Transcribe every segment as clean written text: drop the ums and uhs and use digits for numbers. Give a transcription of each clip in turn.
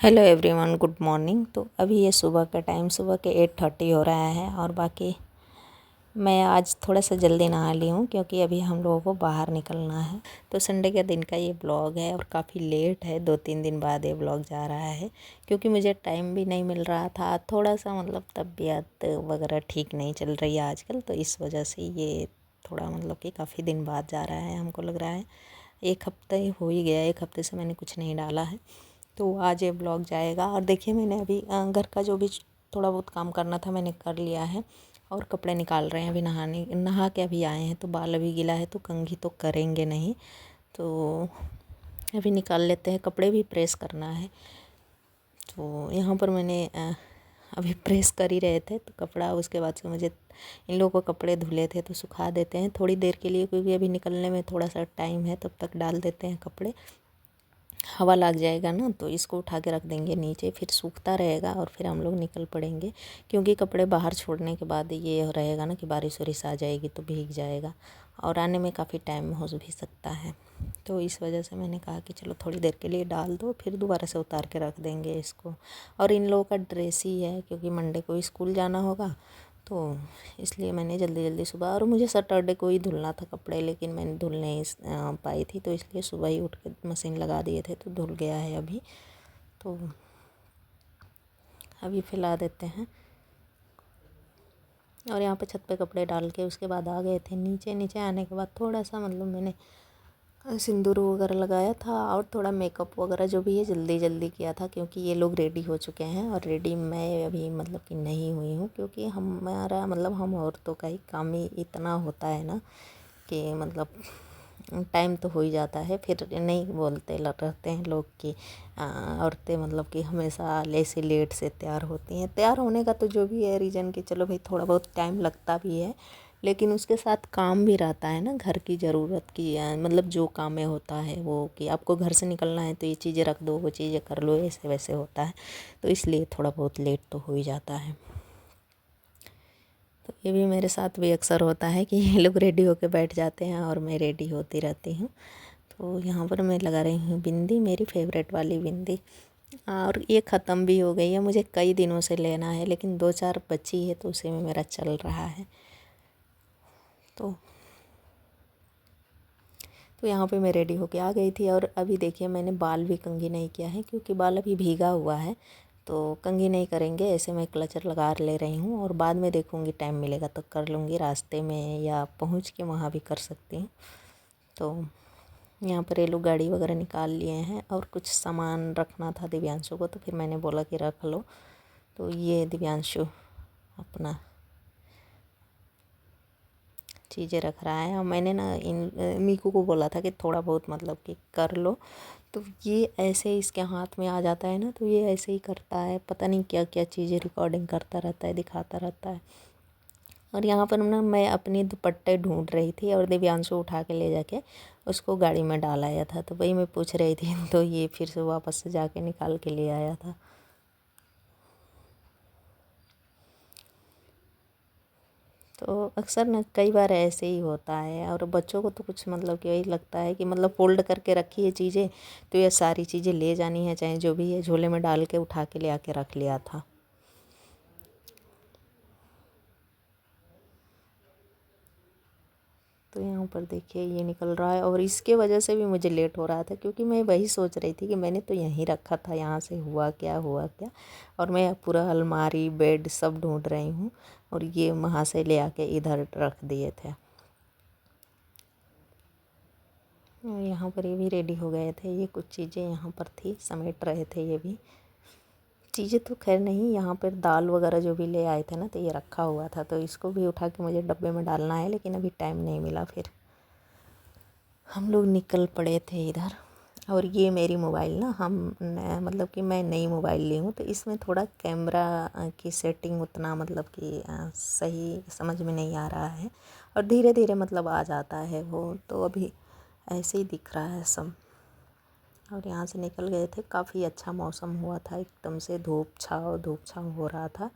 Hello everyone, good morning. तो अभी ये सुबह का टाइम, सुबह के 8:30 हो रहा है और बाकी मैं आज थोड़ा सा जल्दी नहा ली हूँ क्योंकि अभी हम लोगों को बाहर निकलना है। तो संडे के दिन का ये ब्लॉग है और काफ़ी लेट है, 2-3 दिन बाद ये ब्लॉग जा रहा है क्योंकि मुझे टाइम भी नहीं मिल रहा था। थोड़ा सा तबीयत वगैरह ठीक नहीं चल रही है आजकल, तो इस वजह से ये थोड़ा कि काफ़ी दिन बाद जा रहा है। हमको लग रहा है 1 हफ्ता ही हो ही गया, 1 हफ्ते से मैंने कुछ नहीं डाला है, तो आज ये ब्लॉग जाएगा। और देखिए, मैंने अभी घर का जो भी थोड़ा बहुत काम करना था मैंने कर लिया है और कपड़े निकाल रहे हैं। अभी नहा के अभी आए हैं, तो बाल अभी गीला है तो कंघी तो करेंगे नहीं, तो अभी निकाल लेते हैं। कपड़े भी प्रेस करना है, तो यहाँ पर मैंने अभी प्रेस कर ही रहे थे तो कपड़ा, उसके बाद से मुझे इन लोगों को कपड़े धुले थे तो सुखा देते हैं थोड़ी देर के लिए, क्योंकि अभी निकलने में थोड़ा सा टाइम है। तब तक डाल देते हैं कपड़े, हवा लग जाएगा ना, तो इसको उठा के रख देंगे नीचे, फिर सूखता रहेगा और फिर हम लोग निकल पड़ेंगे। क्योंकि कपड़े बाहर छोड़ने के बाद ये रहेगा ना कि बारिश वारिश आ जाएगी तो भीग जाएगा और आने में काफ़ी टाइम हो भी सकता है। तो इस वजह से मैंने कहा कि चलो थोड़ी देर के लिए डाल दो, फिर दोबारा से उतार के रख देंगे इसको। और इन लोगों का ड्रेस ही है क्योंकि मंडे को स्कूल जाना होगा, तो इसलिए मैंने जल्दी जल्दी सुबह, और मुझे सैटरडे को ही धुलना था कपड़े, लेकिन मैंने धुल नहीं पाई थी, तो इसलिए सुबह ही उठ के मशीन लगा दिए थे तो धुल गया है अभी। तो अभी फैला देते हैं। और यहाँ पे छत पे कपड़े डाल के उसके बाद आ गए थे नीचे। नीचे आने के बाद थोड़ा सा मैंने सिंदूर वगैरह लगाया था और थोड़ा मेकअप वगैरह जो भी है जल्दी जल्दी किया था, क्योंकि ये लोग रेडी हो चुके हैं और रेडी मैं अभी कि नहीं हुई हूँ, क्योंकि हमारा हम औरतों का ही काम ही इतना होता है ना कि टाइम तो हो ही जाता है। फिर नहीं बोलते रहते हैं लोग कि औरतें कि हमेशा ऐसे लेट से तैयार होती हैं। तैयार होने का तो जो भी है रीज़न कि चलो भाई थोड़ा बहुत टाइम लगता भी है, लेकिन उसके साथ काम भी रहता है ना, घर की ज़रूरत की जो काम में होता है वो, कि आपको घर से निकलना है तो ये चीज़ें रख दो, वो चीज़ें कर लो, ऐसे वैसे होता है। तो इसलिए थोड़ा बहुत लेट तो हो ही जाता है। तो ये भी मेरे साथ भी अक्सर होता है कि ये लोग रेडी होकर बैठ जाते हैं और मैं रेडी होती रहती हूँ। तो यहाँ पर मैं लगा रही हूँ बिंदी, मेरी फेवरेट वाली बिंदी, और ये ख़त्म भी हो गई है। मुझे कई दिनों से लेना है लेकिन 2-4 बची है, तो उसी में मेरा चल रहा है। तो यहाँ पे मैं रेडी होके आ गई थी। और अभी देखिए, मैंने बाल भी कंघी नहीं किया है क्योंकि बाल अभी भीगा हुआ है, तो कंघी नहीं करेंगे। ऐसे मैं क्लचर लगा ले रही हूँ और बाद में देखूँगी टाइम मिलेगा तो कर लूँगी, रास्ते में या पहुँच के वहाँ भी कर सकती हूँ। तो यहाँ पर ये लोग गाड़ी वगैरह निकाल लिए हैं और कुछ सामान रखना था दिव्यांशु को, तो फिर मैंने बोला कि रख लो। तो ये दिव्यांशु अपना चीज़ें रख रहा है और मैंने ना इन मीकू को बोला था कि थोड़ा बहुत कि कर लो। तो ये ऐसे इसके हाथ में आ जाता है ना, तो ये ऐसे ही करता है, पता नहीं क्या क्या चीज़ें रिकॉर्डिंग करता रहता है, दिखाता रहता है। और यहाँ पर ना मैं अपनी दुपट्टे ढूंढ रही थी और दिव्यांशु उठा के ले जाके उसको गाड़ी में डाल आया था, तो वही मैं पूछ रही थी तो ये फिर से वापस से जाके निकाल के ले आया था। तो अक्सर ना कई बार ऐसे ही होता है। और बच्चों को तो कुछ कि वही लगता है कि फ़ोल्ड करके रखी है चीज़ें, तो ये सारी चीज़ें ले जानी है, चाहे जो भी है, झोले में डाल के उठा के ले आके रख लिया था। तो यहाँ पर देखिए ये निकल रहा है और इसके वजह से भी मुझे लेट हो रहा था, क्योंकि मैं वही सोच रही थी कि मैंने तो यहीं रखा था, यहाँ से हुआ क्या हुआ क्या। और मैं पूरा अलमारी बेड सब ढूंढ रही हूँ और ये वहाँ से ले आके इधर रख दिए थे। यहाँ पर ये भी रेडी हो गए थे, ये कुछ चीज़ें यहाँ पर थी, समेट रहे थे। ये भी चीज़ें तो खैर नहीं, यहाँ पर दाल वगैरह जो भी ले आए थे ना, तो ये रखा हुआ था, तो इसको भी उठा के मुझे डब्बे में डालना है, लेकिन अभी टाइम नहीं मिला। फिर हम लोग निकल पड़े थे इधर। और ये मेरी मोबाइल ना कि मैं नई मोबाइल ली हूँ, तो इसमें थोड़ा कैमरा की सेटिंग उतना कि सही समझ में नहीं आ रहा है, और धीरे धीरे आ जाता है वो, तो अभी ऐसे ही दिख रहा है सब। और यहाँ से निकल गए थे, काफ़ी अच्छा मौसम हुआ था, एकदम से धूप छाँव हो रहा था।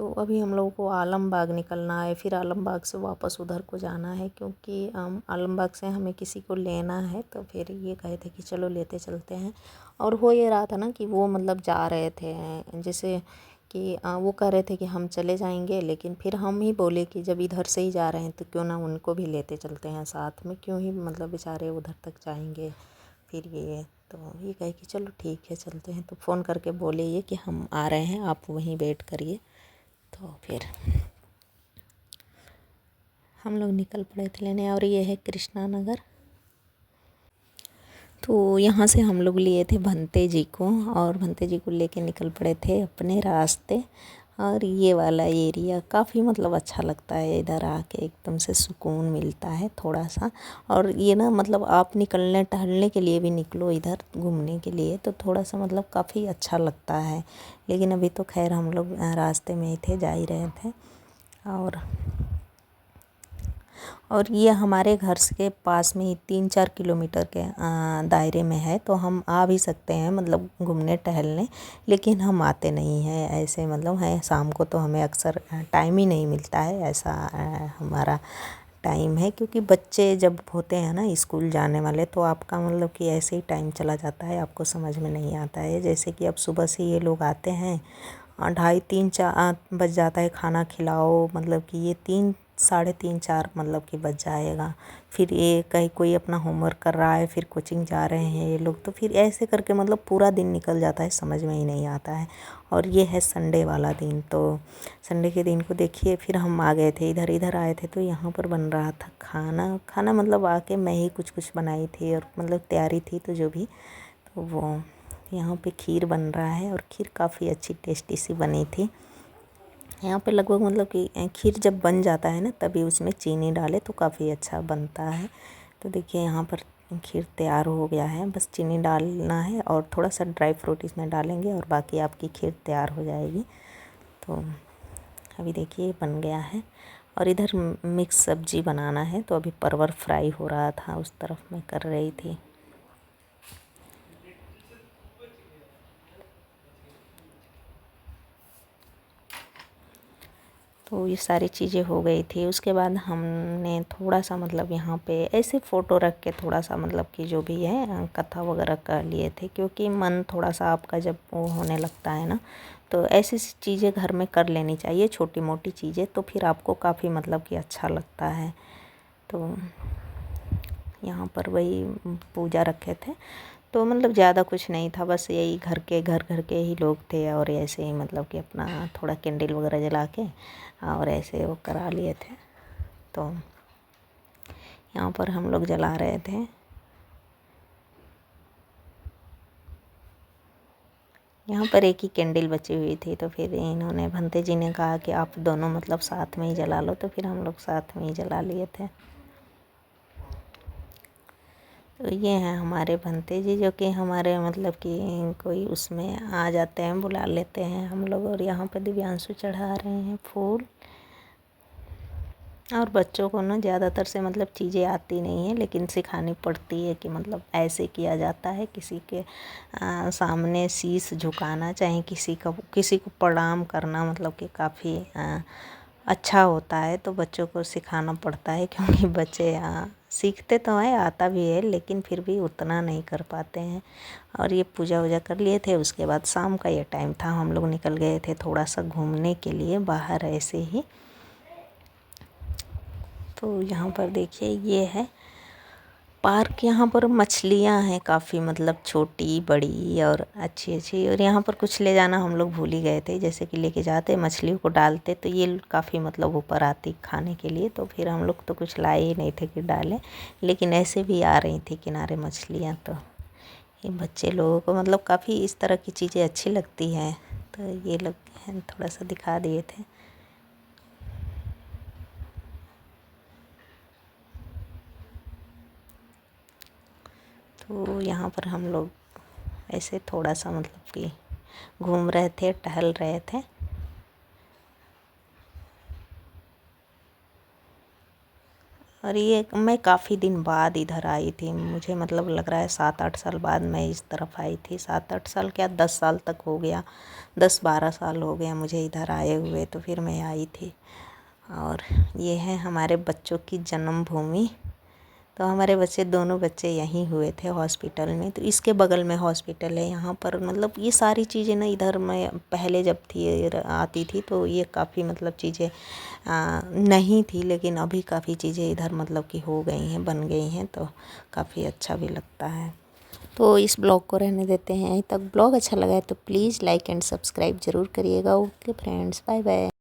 तो अभी हम लोगों को आलमबाग निकलना है, फिर आलमबाग से वापस उधर को जाना है, क्योंकि आलमबाग से हमें किसी को लेना है। तो फिर ये कहे थे कि चलो लेते चलते हैं। और हो ये रहा था ना कि वो मतलब जा रहे थे, जैसे कि वो कह रहे थे कि हम चले जाएंगे, लेकिन फिर हम ही बोले कि जब इधर से ही जा रहे हैं तो क्यों ना उनको भी लेते चलते हैं साथ में, क्यों ही मतलब बेचारे उधर तक जाएंगे। फिर ये तो ये कहे कि चलो ठीक है चलते हैं। तो फ़ोन करके बोले ये कि हम आ रहे हैं, आप वहीं वेट करिए। तो फिर हम लोग निकल पड़े थे लेने। और ये है कृष्णा नगर। तो यहाँ से हम लोग लिए थे भंते जी को, और भंते जी को लेके निकल पड़े थे अपने रास्ते। और ये वाला एरिया काफ़ी मतलब अच्छा लगता है, इधर आके एकदम से सुकून मिलता है थोड़ा सा। और ये ना मतलब आप निकलने टहलने के लिए भी निकलो इधर घूमने के लिए तो थोड़ा सा मतलब काफ़ी अच्छा लगता है। लेकिन अभी तो खैर हम लोग रास्ते में ही थे, जा ही रहे थे। और ये हमारे घर के पास में ही 3-4 किलोमीटर के दायरे में है, तो हम आ भी सकते हैं मतलब घूमने टहलने। लेकिन हम आते नहीं हैं ऐसे, मतलब है शाम को तो हमें अक्सर टाइम ही नहीं मिलता है, ऐसा हमारा टाइम है। क्योंकि बच्चे जब होते हैं ना स्कूल जाने वाले, तो आपका मतलब कि ऐसे ही टाइम चला जाता है, आपको समझ में नहीं आता है। जैसे कि अब सुबह से ये लोग आते हैं 2:30-3-4 बज जाता है, खाना खिलाओ मतलब कि ये 3, साढ़े 3, 4 मतलब कि बज जाएगा। फिर ये कहीं कोई अपना होमवर्क कर रहा है, फिर कोचिंग जा रहे हैं ये लोग, तो फिर ऐसे करके मतलब पूरा दिन निकल जाता है, समझ में ही नहीं आता है। और ये है संडे वाला दिन। तो संडे के दिन को देखिए फिर हम आ गए थे इधर आए थे, तो यहाँ पर बन रहा था खाना मतलब आके मैं ही कुछ बनाई थी, और मतलब तैयारी थी तो जो भी, तो वो यहाँ पे खीर बन रहा है। और खीर काफ़ी अच्छी टेस्टी सी बनी थी। यहाँ पे लगभग मतलब कि खीर जब बन जाता है ना तभी उसमें चीनी डाले तो काफ़ी अच्छा बनता है। तो देखिए यहाँ पर खीर तैयार हो गया है, बस चीनी डालना है और थोड़ा सा ड्राई फ्रूट इसमें डालेंगे और बाकी आपकी खीर तैयार हो जाएगी। तो अभी देखिए बन गया है। और इधर मिक्स सब्जी बनाना है, तो अभी परवर फ्राई हो रहा था, उस तरफ मैं कर रही थी। तो ये सारी चीज़ें हो गई थी। उसके बाद हमने थोड़ा सा मतलब यहाँ पे ऐसे फ़ोटो रख के थोड़ा सा मतलब कि जो भी है कथा वगैरह कर लिए थे, क्योंकि मन थोड़ा सा आपका जब वो होने लगता है ना, तो ऐसी चीज़ें घर में कर लेनी चाहिए, छोटी मोटी चीज़ें, तो फिर आपको काफ़ी मतलब कि अच्छा लगता है। तो यहाँ पर वही पूजा रखे थे, तो मतलब ज़्यादा कुछ नहीं था, बस यही घर के ही लोग थे, और ऐसे ही मतलब कि अपना थोड़ा कैंडल वगैरह जला के और ऐसे वो करा लिए थे। तो यहाँ पर हम लोग जला रहे थे। यहाँ पर एक ही कैंडल बची हुई थी, तो फिर इन्होंने भंते जी ने कहा कि आप दोनों मतलब साथ में ही जला लो, तो फिर हम लोग साथ में ही जला लिए थे। तो ये हैं हमारे भंते जी, जो कि हमारे मतलब कि कोई उसमें आ जाते हैं, बुला लेते हैं हम लोग। और यहाँ पे दिव्यांशु चढ़ा रहे हैं फूल। और बच्चों को ना ज़्यादातर से मतलब चीज़ें आती नहीं है, लेकिन सिखानी पड़ती है कि मतलब ऐसे किया जाता है, किसी के सामने शीश झुकाना, चाहे किसी को प्रणाम करना मतलब कि काफ़ी अच्छा होता है। तो बच्चों को सिखाना पड़ता है, क्योंकि बच्चे सीखते तो हैं, आता भी है, लेकिन फिर भी उतना नहीं कर पाते हैं। और ये पूजा वूजा कर लिए थे। उसके बाद शाम का ये टाइम था, हम लोग निकल गए थे थोड़ा सा घूमने के लिए बाहर ऐसे ही। तो यहाँ पर देखिए ये है पार्क। यहाँ पर मछलियाँ हैं काफ़ी, मतलब छोटी बड़ी और अच्छी अच्छी। और यहाँ पर कुछ ले जाना हम लोग भूल ही गए थे, जैसे कि लेके जाते मछलियों को डालते तो ये काफ़ी मतलब ऊपर आती खाने के लिए, तो फिर हम लोग तो कुछ लाए ही नहीं थे कि डालें, लेकिन ऐसे भी आ रही थी किनारे मछलियाँ। तो ये बच्चे लोगों को मतलब काफ़ी इस तरह की चीज़ें अच्छी लगती हैं, तो ये लोग थोड़ा सा दिखा दिए थे। तो यहाँ पर हम लोग ऐसे थोड़ा सा मतलब कि घूम रहे थे, टहल रहे थे। और ये मैं काफ़ी दिन बाद इधर आई थी, मुझे मतलब लग रहा है 7-8 साल बाद मैं इस तरफ आई थी। 7-8 साल क्या 10 साल तक हो गया, 10-12 साल हो गया मुझे इधर आए हुए, तो फिर मैं आई थी। और ये है हमारे बच्चों की जन्मभूमि। तो हमारे बच्चे दोनों बच्चे यहीं हुए थे हॉस्पिटल में, तो इसके बगल में हॉस्पिटल है यहाँ पर। मतलब ये सारी चीज़ें ना इधर मैं पहले जब थी आती थी तो ये काफ़ी मतलब चीज़ें नहीं थी, लेकिन अभी काफ़ी चीज़ें इधर मतलब कि हो गई हैं, बन गई हैं, तो काफ़ी अच्छा भी लगता है। तो इस ब्लॉग को रहने देते हैं यहीं तक। ब्लॉग अच्छा लगा है तो प्लीज़ लाइक एंड सब्सक्राइब ज़रूर करिएगा। Okay friends, bye bye.